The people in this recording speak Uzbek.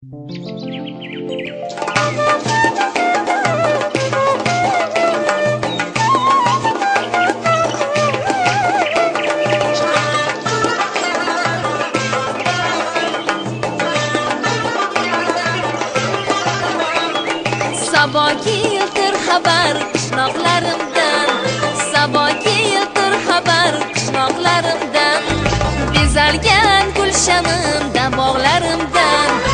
Saboki yiltir xabar qishloqlarimdan, saboki yiltir xabar qishloqlarimdan, bezalgan gulshanimda bog'larimdan.